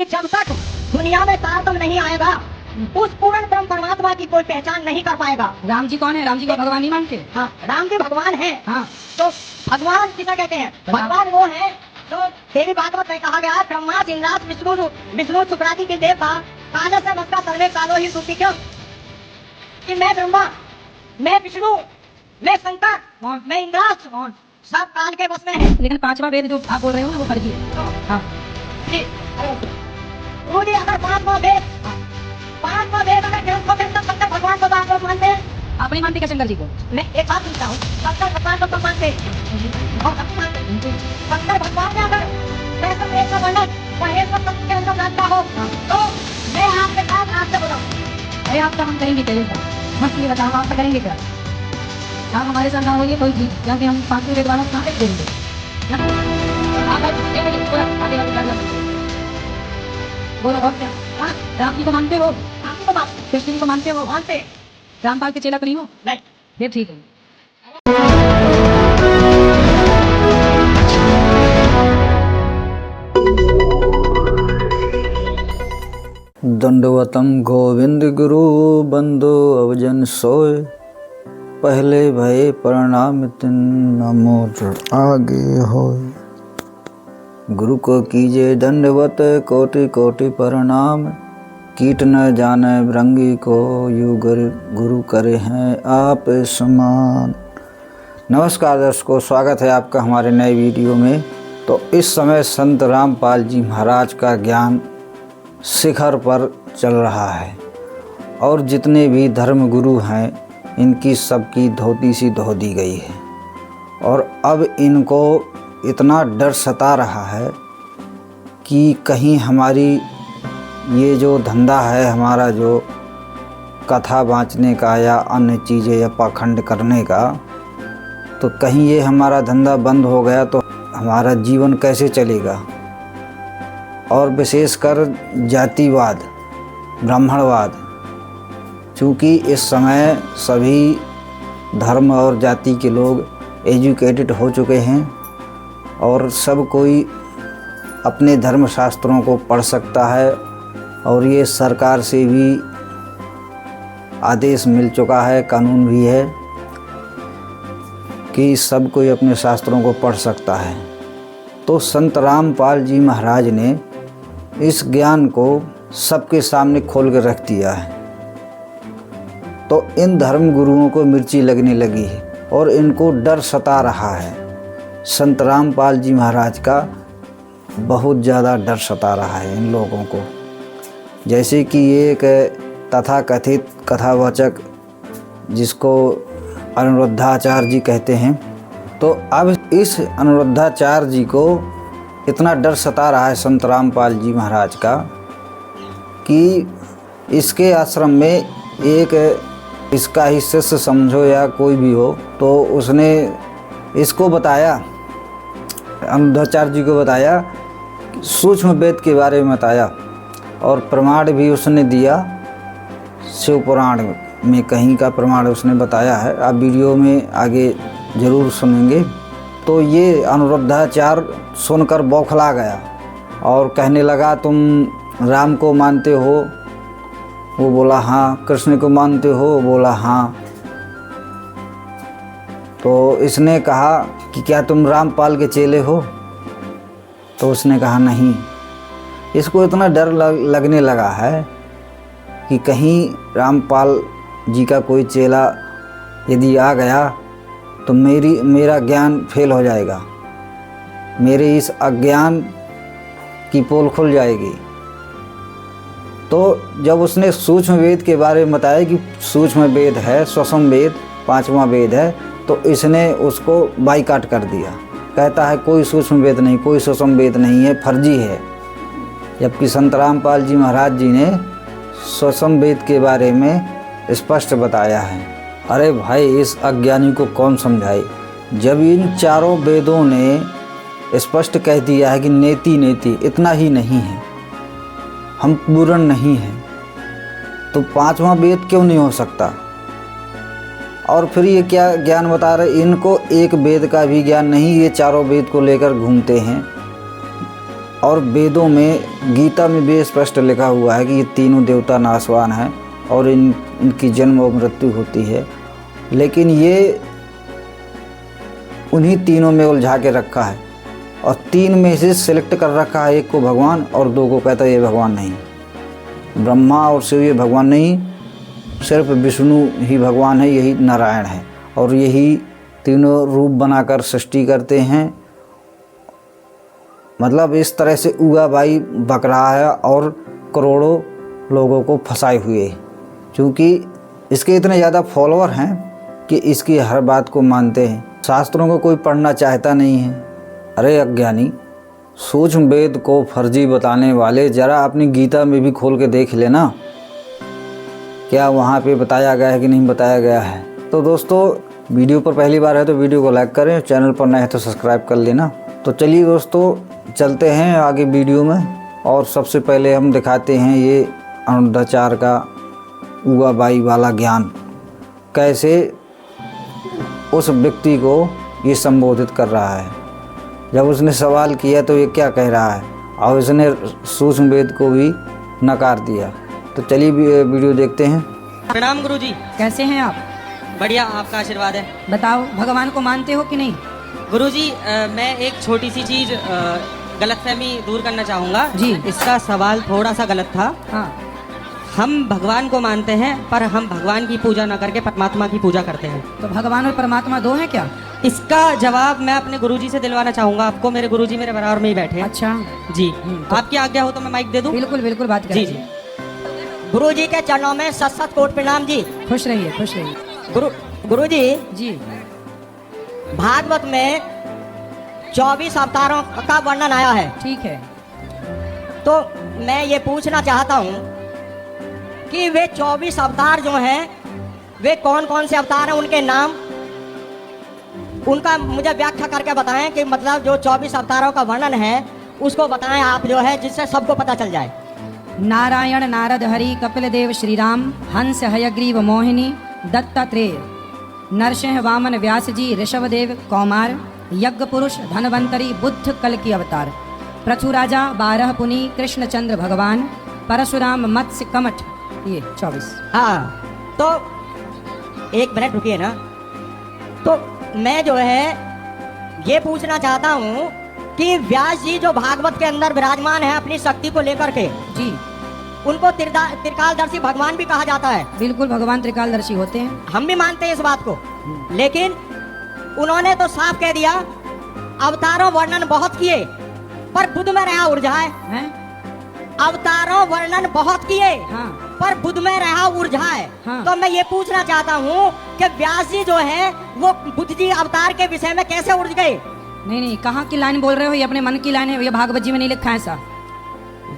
कि जब तक दुनिया में तारतम्य नहीं आएगा उस पूर्ण ब्रह्म परमात्मा की कोई पहचान नहीं कर पाएगा। राम जी कौन है? राम जी को भगवान नहीं मानते? हाँ, राम जी भगवान है। हाँ, तो भगवान किसे कहते हैं? भगवान वो है जो देवी भागवत में कहा गया है, ब्रह्मा इंद्रास विष्णु शुक्रादि के देवता काल से भक्ता सर्वे कालो ही सुखी। क्यों कि मैं ब्रह्मा, मैं विष्णु, मैं शंकर, मैं इंद्रास, सब काल के बस में है। लेकिन पांचवा वेद जो आप बोल रहे हो ना वो फर्जी है। हाँ, जी मुझे अगर पांचवा वेद अगर ग्रंथों के अंदर शंकर भगवान को तो आप लोग मानते हैं? आप नहीं मानते क्या शंकर जी को? मैं एक बात पूछता हूँ, शंकर भगवान को तो मानते हैं और सब मानते हैं। शंकर भगवान ने अगर वैसा वेद का वर्णन महेश्वर तत्व के अंदर जानता हो तो मैं आपके साथ आपसे बताऊँ। अरे आपका हम करेंगे क्या? मस्त ये बताओ आपका करेंगे क्या? आप हमारे साथ ना होइए कोई चीज जहाँ पे हम पांचवें वेद वालों को कहाँ देख देंगे? बोलो और क्या? हाँ, राम जी को मानते हो? आप तो बात कृष्ण जी को मानते हो? मानते हैं? रामपाल के चेला तो नहीं हो? नहीं। फिर ठीक है। दंडवतम गोविंद गुरु बंदो अवजन सोय, पहले भये प्रणाम तिन नमो आगे होय। गुरु को कीजे दंडवत कोटि कोटि प्रणाम, कीट न जाने भृंगी को यू गुरु करे हैं आप समान। नमस्कार दर्शकों, स्वागत है आपका हमारे नए वीडियो में। तो इस समय संत रामपाल जी महाराज का ज्ञान शिखर पर चल रहा है और जितने भी धर्म गुरु हैं इनकी सबकी धोती सी धो दी गई है और अब इनको इतना डर सता रहा है कि कहीं हमारी ये जो धंधा है, हमारा जो कथा बाँचने का या अन्य चीज़ें या पाखंड करने का, तो कहीं ये हमारा धंधा बंद हो गया तो हमारा जीवन कैसे चलेगा। और विशेषकर जातिवाद, ब्राह्मणवाद, चूँकि इस समय सभी धर्म और जाति के लोग एजुकेटेड हो चुके हैं और सब कोई अपने धर्म शास्त्रों को पढ़ सकता है और ये सरकार से भी आदेश मिल चुका है, कानून भी है कि सब कोई अपने शास्त्रों को पढ़ सकता है। तो संत रामपाल जी महाराज ने इस ज्ञान को सबके सामने खोल कर रख दिया है। तो इन धर्म गुरुओं को मिर्ची लगने लगी है और इनको डर सता रहा है। संत रामपाल जी महाराज का बहुत ज़्यादा डर सता रहा है इन लोगों को। जैसे कि ये एक तथाकथित कथावाचक जिसको अनुरुद्धाचार्य जी कहते हैं, तो अब इस अनुरुद्धाचार्य जी को इतना डर सता रहा है संत रामपाल जी महाराज का कि इसके आश्रम में एक इसका ही शिष्य समझो या कोई भी हो, तो उसने इसको बताया, अनुरुद्धाचार्य जी को बताया, सूक्ष्म वेद के बारे में बताया और प्रमाण भी उसने दिया। शिव पुराण में कहीं का प्रमाण उसने बताया है, आप वीडियो में आगे ज़रूर सुनेंगे। तो ये अनुरुद्धाचार्य सुनकर बौखला गया और कहने लगा, तुम राम को मानते हो? वो बोला हाँ। कृष्ण को मानते हो? बोला हाँ। तो इसने कहा कि क्या तुम रामपाल के चेले हो? तो उसने कहा नहीं। इसको इतना डर लगने लगा है कि कहीं रामपाल जी का कोई चेला यदि आ गया तो मेरा ज्ञान फेल हो जाएगा, मेरे इस अज्ञान की पोल खुल जाएगी। तो जब उसने सूक्ष्म वेद के बारे में बताया कि सूक्ष्म वेद है, स्वसम वेद पांचवा वेद है, तो इसने उसको बाइकाट कर दिया। कहता है कोई सूक्ष्म वेद नहीं, कोई स्वसम वेद नहीं है, फर्जी है। जबकि संत रामपाल जी महाराज जी ने स्वसम वेद के बारे में स्पष्ट बताया है। अरे भाई, इस अज्ञानी को कौन समझाए जब इन चारों वेदों ने स्पष्ट कह दिया है कि नेति नेति, इतना ही नहीं है, हम पूर्ण नहीं हैं, तो पांचवा वेद क्यों नहीं हो सकता। और फिर ये क्या ज्ञान बता रहे, इनको एक वेद का भी ज्ञान नहीं, ये चारों वेद को लेकर घूमते हैं। और वेदों में, गीता में भी स्पष्ट लिखा हुआ है कि ये तीनों देवता नाशवान हैं और इनकी जन्म और मृत्यु होती है। लेकिन ये उन्हीं तीनों में उलझा के रखा है और तीन में से सिलेक्ट कर रखा है, एक को भगवान और दो को कहता है ये भगवान नहीं। ब्रह्मा और शिव ये भगवान नहीं, सिर्फ विष्णु ही भगवान है, यही नारायण है और यही तीनों रूप बनाकर सृष्टि करते हैं। मतलब इस तरह से उगा बाई बक रहा है और करोड़ों लोगों को फंसाए हुए, क्योंकि इसके इतने ज़्यादा फॉलोअर हैं कि इसकी हर बात को मानते हैं। शास्त्रों को कोई पढ़ना चाहता नहीं है। अरे अज्ञानी, सूक्ष्म वेद को फर्जी बताने वाले, ज़रा अपनी गीता में भी खोल के देख लेना, क्या वहाँ पे बताया गया है कि नहीं बताया गया है। तो दोस्तों, वीडियो पर पहली बार है तो वीडियो को लाइक करें, चैनल पर नए हैं तो सब्सक्राइब कर लेना। तो चलिए दोस्तों, चलते हैं आगे वीडियो में। और सबसे पहले हम दिखाते हैं ये अरुणाचार्य का उगा बाई वाला ज्ञान, कैसे उस व्यक्ति को ये संबोधित कर रहा है। जब उसने सवाल किया तो ये क्या कह रहा है, और उसने सूक्ष्म वेद को भी नकार दिया। तो चलिए वीडियो देखते हैं। प्रणाम गुरुजी। कैसे हैं आप? बढ़िया, आपका आशीर्वाद है। बताओ, भगवान को मानते हो कि नहीं? गुरुजी, मैं एक छोटी सी चीज गलतफहमी दूर करना चाहूँगा जी। इसका सवाल थोड़ा सा गलत था। हाँ। हम भगवान को मानते हैं पर हम भगवान की पूजा न करके परमात्मा की पूजा करते हैं। तो भगवान और परमात्मा दो हैं क्या? इसका जवाब मैं अपने गुरुजी से दिलवाना चाहूँगा आपको। मेरे गुरुजी मेरे बराबर में ही बैठे हैं। अच्छा जी, तो आपकी आज्ञा हो तो मैं माइक दे दूँ? बिल्कुल बिल्कुल, बात जी करें। जी। गुरुजी के चरणों में सत सत कोट प्रणाम जी। खुश रहिए, खुश रहिए। गुरुजी, जी। भागवत में 24 अवतारों का वर्णन आया है। ठीक है। तो मैं ये पूछना चाहता हूँ कि वे 24 अवतार जो हैं वे कौन कौन से अवतार हैं, उनके नाम, उनका मुझे व्याख्या करके बताएं कि मतलब जो 24 अवतारों का वर्णन है उसको बताएं आप जो है, जिससे सबको पता चल जाए। नारायण, नारद, हरि, कपिल देव, श्री राम, हंस, हयग्रीव, मोहिनी, दत्तात्रेय, नरसिंह, वामन, व्यास जी, ऋषभ देव, कौमार, यज्ञ पुरुष, धनवंतरी, बुद्ध, कल की अवतार, पृथु राजा, 12 पुनी, कृष्णचंद्र भगवान, परशुराम, मत्स्य, कमठ, ये 24। हाँ, तो एक मिनट रुकिए ना। तो मैं जो है ये पूछना चाहता हूँ कि व्यास जी जो भागवत के अंदर विराजमान है अपनी शक्ति को लेकर के, जी, उनको त्रिकालदर्शी भगवान भी कहा जाता है। बिल्कुल, भगवान त्रिकालदर्शी होते हैं। हम भी मानते हैं इस बात को, लेकिन उन्होंने तो साफ कह दिया अवतारों वर्णन बहुत किए पर बुद्ध में रहा उलझाए। हैं? अवतारों वर्णन बहुत किए हाँ। पर बुद्ध में रहा उलझाए। हाँ। तो मैं ये पूछना चाहता हूँ कि व्यास जी जो है वो बुद्ध जी अवतार के विषय में कैसे उलझ गए? नहीं नहीं, कहाँ की लाइन बोल रहे हो? ये अपने मन की लाइन है, ये भागवत जी में नहीं लिखा है ऐसा।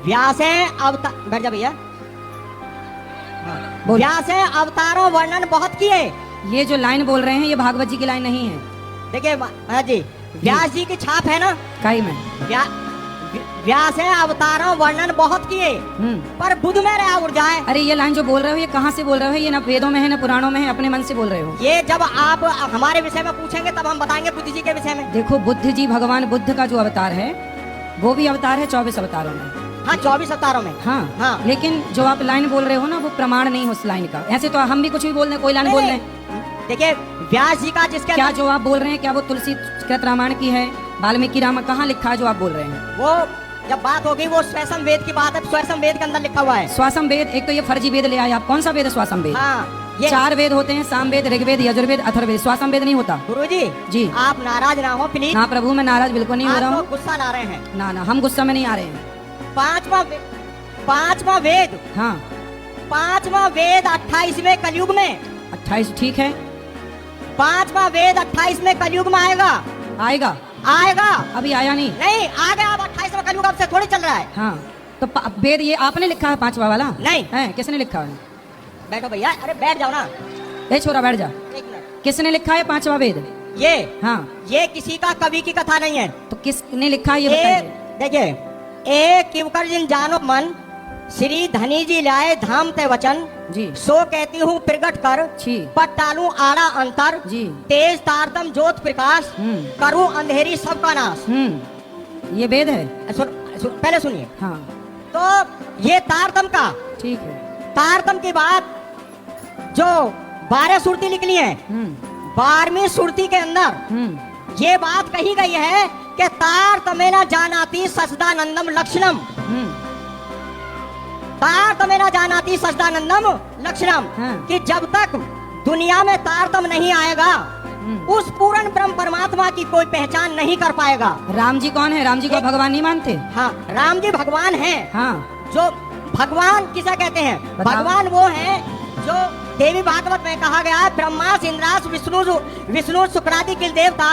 व्यास है अवतार, बैठ जा भैया। बोल। व्यास है अवतारों वर्णन बहुत किए। ये जो लाइन बोल रहे हैं ये भागवत जी की लाइन नहीं है। देखिए महाराज जी, व्यास जी की छाप है ना, काई में। व्यास है अवतारों वर्णन बहुत किए पर बुद्ध में रहा उलझाए। अरे ये लाइन जो बोल रहे हो ये कहाँ से बोल रहे हो? ये ना वेदों में है ना पुराणों में है, अपने मन से बोल रहे हो। ये जब आप हमारे विषय में पूछेंगे तब हम बताएंगे बुद्ध जी के विषय में। देखो, बुद्ध जी, भगवान बुद्ध का जो अवतार है वो भी अवतार है 24 अवतारों में। हाँ, 24 अवतारों में। हाँ हाँ। लेकिन जो आप लाइन बोल रहे हो ना वो प्रमाण नहीं है उस लाइन का। ऐसे तो हम भी कुछ भी बोल रहे हैं, कोई लाइन बोल रहे हैं। देखिए, व्यास जी का जिसके क्या जो आप बोल रहे हैं क्या वो तुलसी कृत रामायण की है, वाल्मीकि रामायण, कहाँ लिखा है जो आप बोल रहे हैं? वो जब बात होगी वो स्वयं वेद की बात है। स्वयं वेद के अंदर लिखा हुआ है स्वासम वेद। एक तो ये फर्जी वेद ले आए आप। कौन सा वेद है स्वासम वेद? हाँ, ये 4 वेद होते हैं, सामवेद, ऋग्वेद, यजुर्वेद, अथर्ववेद। स्वासम वेद नहीं होता। गुरुजी जी, आप नाराज ना हो प्लीज। ना प्रभु, मैं नाराज बिल्कुल नहीं हो रहा आप हूँ। लोग गुस्सा ला रहे हैं। ना ना, हम गुस्सा में नहीं आ रहे हैं। पांचवा वेद, हाँ, 5वां वेद 28वें कलयुग में। 28 ठीक है। 5वां वेद 28वें कलयुग में आएगा। आएगा? आएगा, अभी आया नहीं। नहीं आ गया। अब 28वां कलयुग अब से थोड़ी चल रहा है। हाँ, तो वेद ये आपने लिखा है 5वां वाला? नहीं है, किसने लिखा है? बैठो भैया, अरे बैठ जाओ ना। ए छोरा बैठ जा। एक मिनट। किसने लिखा है 5वां वेद? ये हाँ, ये किसी का कवि की कथा नहीं है। तो किसने लिखा है ये बताइए। देखिए, एक किवकर जिन जानो मन, श्री धनी जी लाए धाम ते वचन, जी, सो कहती हूँ प्रगट कर, जी, पर टालू आड़ा अंतर, जी, तेज तारतम ज्योत प्रकाश, करूँ अंधेरी सबका नाश। ये वेद है। पहले सुनिए। हाँ तो ये तारतम का, ठीक है। तारतम की बात जो 12 सुरती निकली है, 12वीं सुरती के अंदर ये बात कही गई है कि तारतमेना जानाति सचदानंदम लक्षणम, तारतमेना जानाति सचदानंदम लक्षणम, हाँ। कि जब तक दुनिया में तारतम नहीं आएगा उस पूर्ण ब्रह्म परमात्मा की कोई पहचान नहीं कर पाएगा। राम जी कौन है? राम जी को भगवान नहीं मानते? हाँ, राम जी भगवान हैं। हाँ, जो भगवान किसे कहते हैं? बताओ। भगवान वो हैं जो देवी भागवत में कहा गया है, ब्रह्मा इंद्रास विष्णु शुक्रादि किल देवता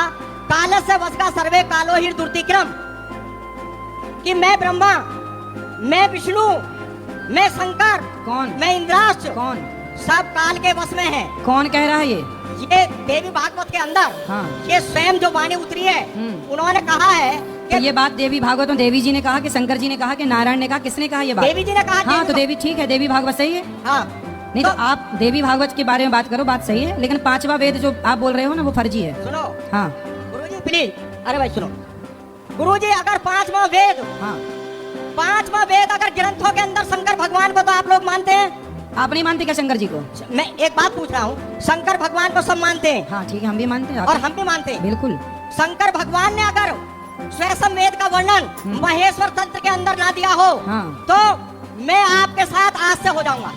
काल से वसका सर्वे कालो हिर दुर्तिक्रम, कि मैं ब्रह्मा, मैं विष्णु, मैं शंकर, कौन? मैं इंद्रास, कौन? सब काल के वश में है। कौन कह रहा है ये? ये देवी भागवत के अंदर हाँ। ये स्वयं जो वाणी उतरी है, उन्होंने कहा है तो ये बात देवी भागवत में देवी जी ने कहा कि शंकर जी ने कहा कि नारायण ने कहा? किसने कहा ये बात? देवी जी ने कहा। हाँ, तो देवी ठीक है, देवी भागवत सही है। हाँ, नहीं तो आप देवी भागवत के बारे में बात करो, बात सही है, लेकिन 5वां वेद जो आप बोल रहे हो ना वो फर्जी है। सुनो। हाँ गुरुजी प्लीज, अरे भाई सुनो। गुरुजी अगर 5वां वेद, हाँ, 5वां वेद अगर ग्रंथों के अंदर शंकर भगवान को तो आप लोग मानते हैं? आप नहीं मानते क्या शंकर जी को? मैं एक बात पूछ रहा हूँ, शंकर भगवान को सब मानते हैं? हाँ ठीक है, हम भी मानते हैं। और हम भी मानते हैं। बिल्कुल। शंकर भगवान ने अगर स्वयं वेद का वर्णन महेश्वर तंत्र के अंदर ना दिया हो, हाँ। तो मैं आपके साथ आज से हो जाऊंगा।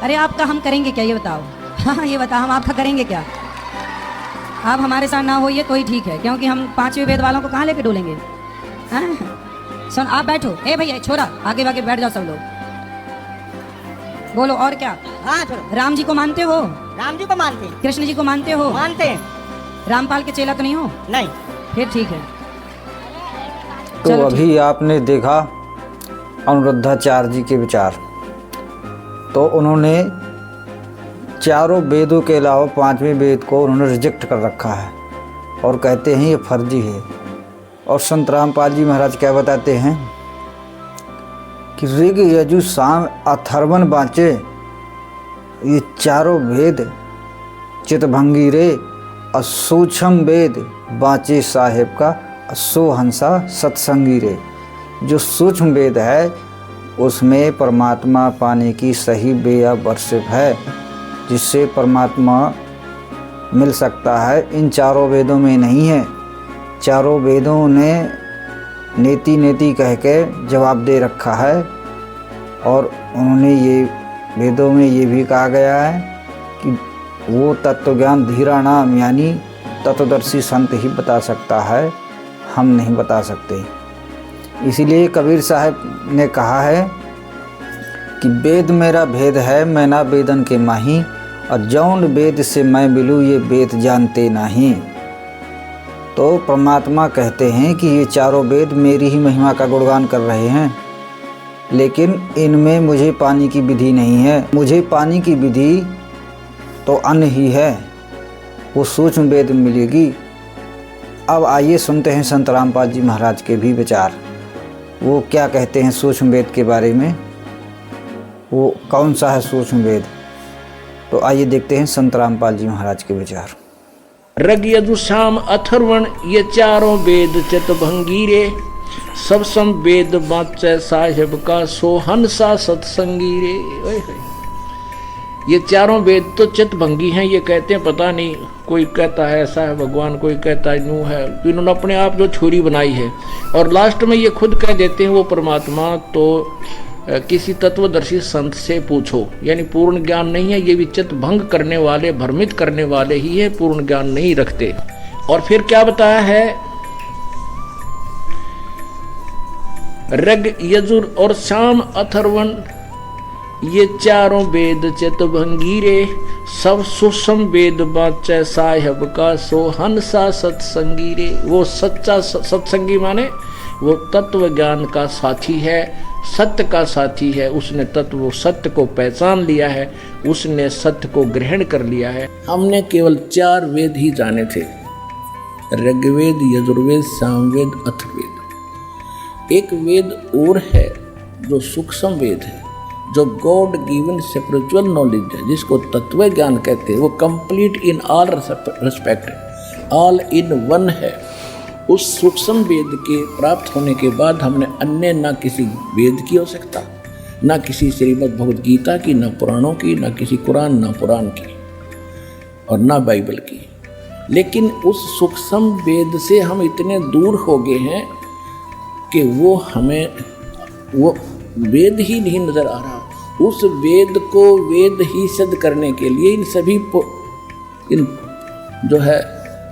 अरे आपका हम करेंगे क्या ये बताओ? हाँ ये बताओ, हम आपका करेंगे क्या? आप हमारे साथ ना होइए तो ही ठीक है, क्योंकि हम 5वें वेद वालों को कहाँ लेके डोलेंगे? हाँ? सुन, आप बैठो। ए भैया छोरा, आगे आगे बैठ जाओ सब लोग। बोलो और क्या? हाँ चलो। राम जी को मानते हो? राम जी को मानते हैं। कृष्ण जी को मानते हो? मानते हैं। रामपाल के चेला तो नहीं हो? नहीं। फिर ठीक है। तो चलो, अभी आपने देखा अनुरुद्धाचार्य जी के विचार, तो उन्होंने चारों वेदों के अलावा 5वें वेद को उन्होंने रिजेक्ट कर रखा है और कहते हैं ये फर्जी है। और संत रामपाल जी महाराज क्या बताते हैं कि ऋग यजु साम अथर्वण बाँचे, ये चारों वेद चितभंगी रे असूक्ष्म वेद बाँचे साहेब का असो हंसा सत्संगी रे। जो सूक्ष्म वेद है उसमें परमात्मा पाने की सही बेया वर्षिप है, जिससे परमात्मा मिल सकता है। इन चारों वेदों में नहीं है। चारों वेदों ने नेति नेति कह के जवाब दे रखा है, और उन्होंने ये वेदों में ये भी कहा गया है कि वो तत्वज्ञान धीरा नाम यानी तत्वदर्शी संत ही बता सकता है, हम नहीं बता सकते। इसीलिए कबीर साहब ने कहा है कि वेद मेरा भेद है मैं ना वेदन के माही, और जौन वेद से मैं मिलूँ ये वेद जानते नहीं। तो परमात्मा कहते हैं कि ये चारों वेद मेरी ही महिमा का गुणगान कर रहे हैं, लेकिन इनमें मुझे पाने की विधि नहीं है। मुझे पाने की विधि तो अन्य ही है, वो सूक्ष्म वेद में मिलेगी। अब आइए सुनते हैं संत रामपाल जी महाराज के भी विचार, वो क्या कहते हैं सूक्ष्म वेद के बारे में, वो कौन सा है सूक्ष्म वेद। तो आइए देखते हैं संत रामपाल जी महाराज के विचार। ऋग यजु साम अथर्वण ये चारों वेद चितभंगी रे, सब सम वेद बाँचे साहेब का सोहन सा सत्संगी रे। ओए होए। ये चारों वेद तो चितभंगी हैं, ये कहते हैं पता नहीं, कोई कहता है ऐसा है भगवान, कोई कहता है यूं है। इन्होंने अपने आप जो छोरी बनाई है, और लास्ट में ये खुद कह देते हैं वो परमात्मा तो किसी तत्वदर्शी संत से पूछो। यानी पूर्ण ज्ञान नहीं है, ये भी चितभंग करने वाले, भ्रमित करने वाले ही है, पूर्ण ज्ञान नहीं रखते। और फिर क्या बताया है, ऋग यजुर और साम अथर्वण ये चारों वेद चितभंगी रे, सब सुषम वेद बाँचे साहेब का सोहन सा सत्संगी रे। वो सच्चा सत्संगी माने वो तत्व ज्ञान का साथी है, सत्य का साथी है। उसने तत्व सत्य को पहचान लिया है, उसने सत्य को ग्रहण कर लिया है। हमने केवल 4 वेद ही जाने थे, ऋग्वेद, यजुर्वेद, सामवेद, अथर्ववेद। एक वेद और है जो सूक्ष्म वेद है, जो गॉड गिवन स्पिरिचुअल नॉलेज है, जिसको तत्व ज्ञान कहते हैं। वो complete in all respect, all in one है। उस सूक्ष्म वेद के प्राप्त होने के बाद हमने अन्य ना किसी वेद की आवश्यकता, ना किसी श्रीमद् भगवद गीता की, ना पुराणों की, ना किसी कुरान, ना पुराण की और ना बाइबल की। लेकिन उस सूक्ष्म वेद से हम इतने दूर हो गए हैं कि वो हमें वो वेद ही नहीं नजर आ रहा। उस वेद को वेद ही सिद्ध करने के लिए इन सभी इन जो है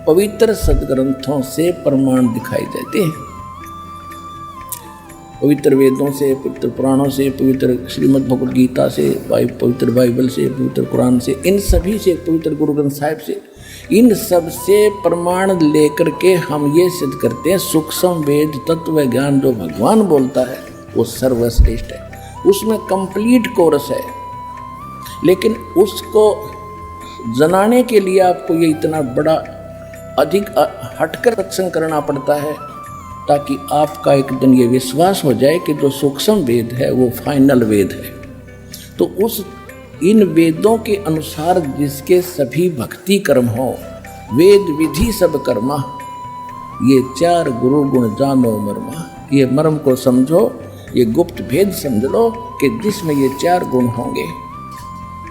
पवित्र सदग्रंथों से प्रमाण दिखाई देते हैं। पवित्र वेदों से, पवित्र पुराणों से, पवित्र श्रीमद् भगवद गीता से, पवित्र बाइबल से, पवित्र कुरान से, इन सभी से, पवित्र गुरु ग्रंथ साहिब से, इन सब से प्रमाण लेकर के हम ये सिद्ध करते हैं सूक्ष्म वेद तत्व ज्ञान जो भगवान बोलता है वो सर्वश्रेष्ठ है। उसमें कंप्लीट कोर्स है, लेकिन उसको जनाने के लिए आपको ये इतना बड़ा अधिक हटकर सत्संग करना पड़ता है ताकि आपका एक दिन ये विश्वास हो जाए कि जो सूक्ष्म वेद है वो फाइनल वेद है। तो उस इन वेदों के अनुसार जिसके सभी भक्ति कर्म हो, वेद विधि सब कर्मा, ये 4 गुरु गुण जानो मर्मा, ये मर्म को समझो, ये गुप्त भेद समझ लो कि जिसमें ये 4 गुण होंगे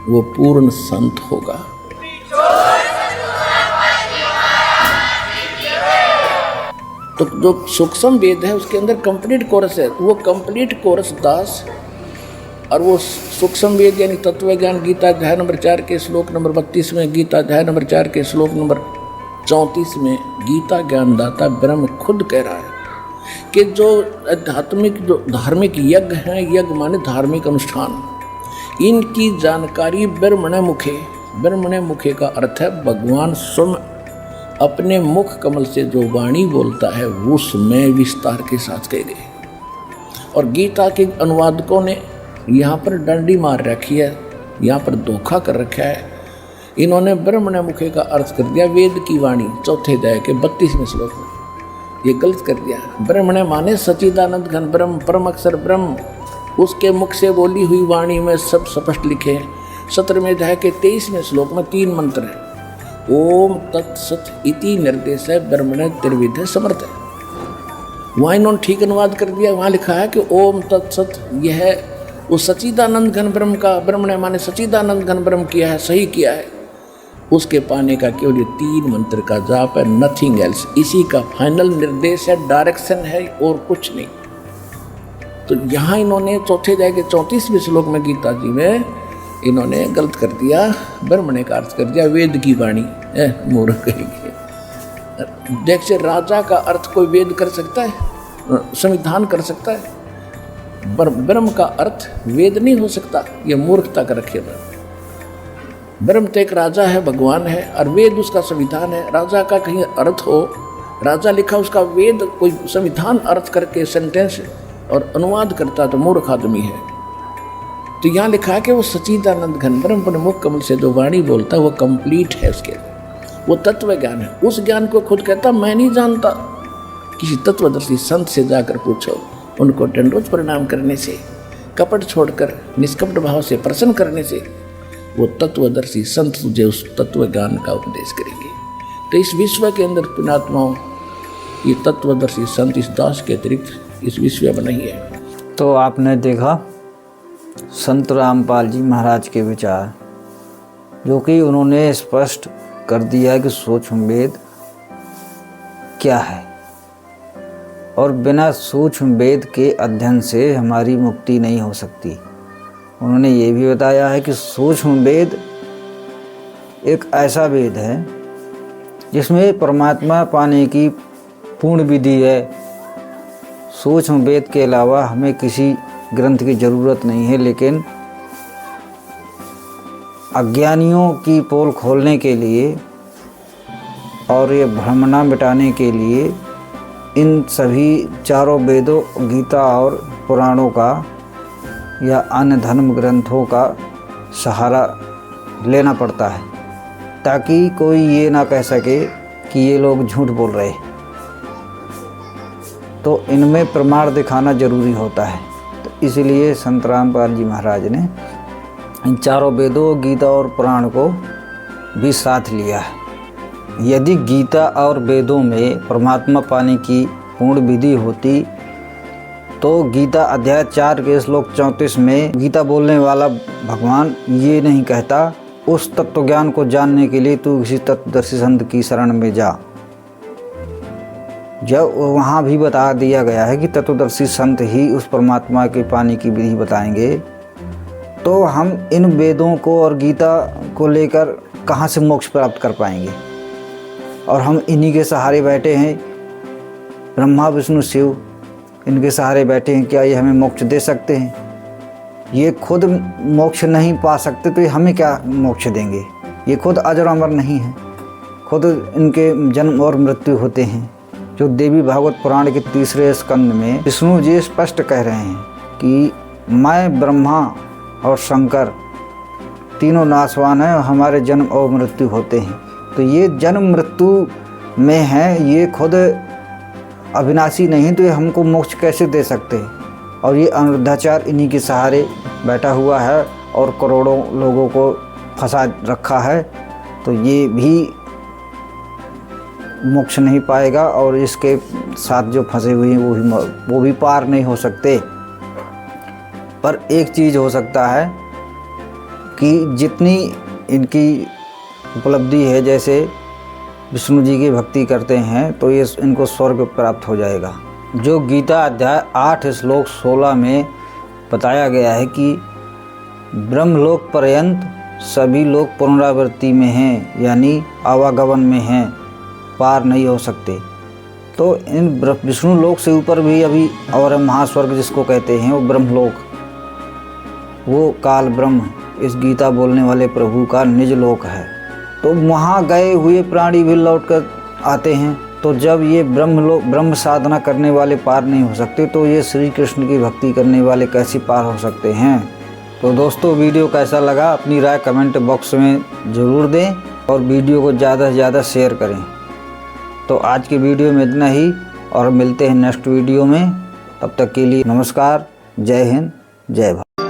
वो पूर्ण संत होगा। तो जो सूक्ष्म वेद है उसके अंदर कंप्लीट कोर्स है, वो कंप्लीट कोर्स दास, और वो सूक्ष्म वेद यानी तत्व ज्ञान गीता अध्याय नंबर 4 के श्लोक नंबर 32 में, गीता अध्याय नंबर 4 के श्लोक नंबर 34 में गीता ज्ञानदाता ब्रह्म खुद कह रहा है कि जो आध्यात्मिक जो धार्मिक यज्ञ हैं, यज्ञ माने धार्मिक अनुष्ठान, इनकी जानकारी ब्रह्मणे मुखे, ब्रह्मणे मुखे का अर्थ है भगवान स्वयं अपने मुख कमल से जो वाणी बोलता है उसमें विस्तार के साथ कह गए। और गीता के अनुवादकों ने यहाँ पर डंडी मार रखी है, यहाँ पर धोखा कर रखा है। इन्होंने ब्रह्मणे मुखे का अर्थ कर दिया वेद की वाणी, चौथे अध्याय के 32वें श्लोक में। ये गलत कर दिया। ब्रह्मणे माने सच्चिदानंद घन ब्रह्म, परम अक्षर ब्रह्म, उसके मुख से बोली हुई वाणी में सब स्पष्ट लिखे हैं। 17वें अध्याय के 23वें श्लोक में 3 मंत्र है। ओम तत्सत इति निर्देश है ब्रह्मणे त्रिविध समर्थ है। वहाँ इन्होंने ठीक अनुवाद कर दिया, वहाँ लिखा है कि ओम तत्सत यह वो सच्चिदानंद घन ब्रह्म का, ब्रह्मणे माने सच्चिदानंद घन ब्रह्म किया है, सही किया है। उसके पाने का केवल ये 3 मंत्र का जाप है, नथिंग एल्स। इसी का फाइनल निर्देश है, डायरेक्शन है और कुछ नहीं। तो यहाँ इन्होंने चौथे अध्याय के 34वें श्लोक में गीता जी में इन्होंने गलत कर दिया, ब्रह्मणे का अर्थ कर दिया वेद की वाणी। मूर्ख कहेंगे। देखिए राजा का अर्थ कोई वेद कर सकता है, संविधान कर सकता है, ब्रह्म का अर्थ वेद नहीं हो सकता। ये मूर्खता कर रखी है। ब्रह्म तो एक राजा है, भगवान है, और वेद उसका संविधान है। राजा का कहीं अर्थ हो, राजा लिखा उसका वेद कोई संविधान अर्थ करके सेंटेंस और अनुवाद करता तो मूर्ख आदमी है। तो यहाँ लिखा है कि वो सच्चिदानंद घन ब्रह्म अपने मुख कमल से जो वाणी बोलता है वो कंप्लीट है, उसके वो तत्व ज्ञान है। उस ज्ञान को खुद कहता मैं नहीं जानता। किसी तत्वदर्शी संत से जाकर पूछो, उनको दंडोत प्रणाम करने से, कपट छोड़कर निष्कपट भाव से प्रसन्न करने से वो तत्वदर्शी संत तुझे उस तत्व ज्ञान का उपदेश करेंगे। तो इस विश्व के अंदर पुण्यात्माओं ये तत्वदर्शी संत इस दास के अतिरिक्त इस विश्व में नहीं है। तो आपने देखा संत रामपाल जी महाराज के विचार, जो कि उन्होंने स्पष्ट कर दिया कि सूक्ष्म वेद क्या है, और बिना सूक्ष्म वेद के अध्ययन से हमारी मुक्ति नहीं हो सकती। उन्होंने ये भी बताया है कि सूक्ष्म वेद एक ऐसा वेद है जिसमें परमात्मा पाने की पूर्ण विधि है। सूक्ष्म वेद के अलावा हमें किसी ग्रंथ की ज़रूरत नहीं है, लेकिन अज्ञानियों की पोल खोलने के लिए और ये भ्रमणा मिटाने के लिए इन सभी 4 वेदों, गीता और पुराणों का या अन्य धर्म ग्रंथों का सहारा लेना पड़ता है, ताकि कोई ये ना कह सके कि ये लोग झूठ बोल रहे। तो इनमें प्रमाण दिखाना जरूरी होता है। तो इसलिए संत रामपाल जी महाराज ने इन 4 वेदों, गीता और पुराण को भी साथ लिया है। यदि गीता और वेदों में परमात्मा पाने की पूर्ण विधि होती तो गीता अध्याय 4 के श्लोक 34 में गीता बोलने वाला भगवान ये नहीं कहता उस तत्व ज्ञान को जानने के लिए तू किसी तत्वदर्शी संत की शरण में जा। जब वहाँ भी बता दिया गया है कि तत्वदर्शी संत ही उस परमात्मा के पाने की विधि बताएंगे, तो हम इन वेदों को और गीता को लेकर कहाँ से मोक्ष प्राप्त कर पाएंगे। और हम इन्हीं के सहारे बैठे हैं, ब्रह्मा विष्णु शिव इनके सहारे बैठे हैं। क्या ये हमें मोक्ष दे सकते हैं? ये खुद मोक्ष नहीं पा सकते तो ये हमें क्या मोक्ष देंगे? ये खुद अजर अमर नहीं है, खुद इनके जन्म और मृत्यु होते हैं। जो देवी भागवत पुराण के 3 स्कंद में विष्णु जी स्पष्ट कह रहे हैं कि मैं ब्रह्मा और शंकर तीनों नाशवान हैं और हमारे जन्म और मृत्यु होते हैं। तो ये जन्म मृत्यु में है, ये खुद अविनाशी नहीं, तो ये हमको मोक्ष कैसे दे सकते हैं? और ये अनिरुद्धाचार्य इन्हीं के सहारे बैठा हुआ है और करोड़ों लोगों को फंसा रखा है, तो ये भी मोक्ष नहीं पाएगा और इसके साथ जो फंसे हुए हैं वो भी पार नहीं हो सकते। पर एक चीज़ हो सकता है कि जितनी इनकी उपलब्धि है, जैसे विष्णु जी की भक्ति करते हैं तो ये इनको स्वर्ग प्राप्त हो जाएगा। जो गीता अध्याय 8 श्लोक 16 में बताया गया है कि ब्रह्मलोक पर्यंत सभी लोग पुनरावृत्ति में हैं, यानी आवागमन में हैं, पार नहीं हो सकते। तो इन विष्णु लोक से ऊपर भी अभी और महास्वर्ग जिसको कहते हैं वो ब्रह्मलोक, वो काल ब्रह्म इस गीता बोलने वाले प्रभु का निज लोक है। तो वहाँ गए हुए प्राणी भी लौट कर आते हैं। तो जब ये ब्रह्म साधना करने वाले पार नहीं हो सकते तो ये श्री कृष्ण की भक्ति करने वाले कैसे पार हो सकते हैं? तो दोस्तों, वीडियो कैसा लगा अपनी राय कमेंट बॉक्स में ज़रूर दें और वीडियो को ज़्यादा से ज़्यादा शेयर करें। तो आज की वीडियो में इतना ही और मिलते हैं नेक्स्ट वीडियो में। तब तक के लिए नमस्कार, जय हिंद, जय भारत।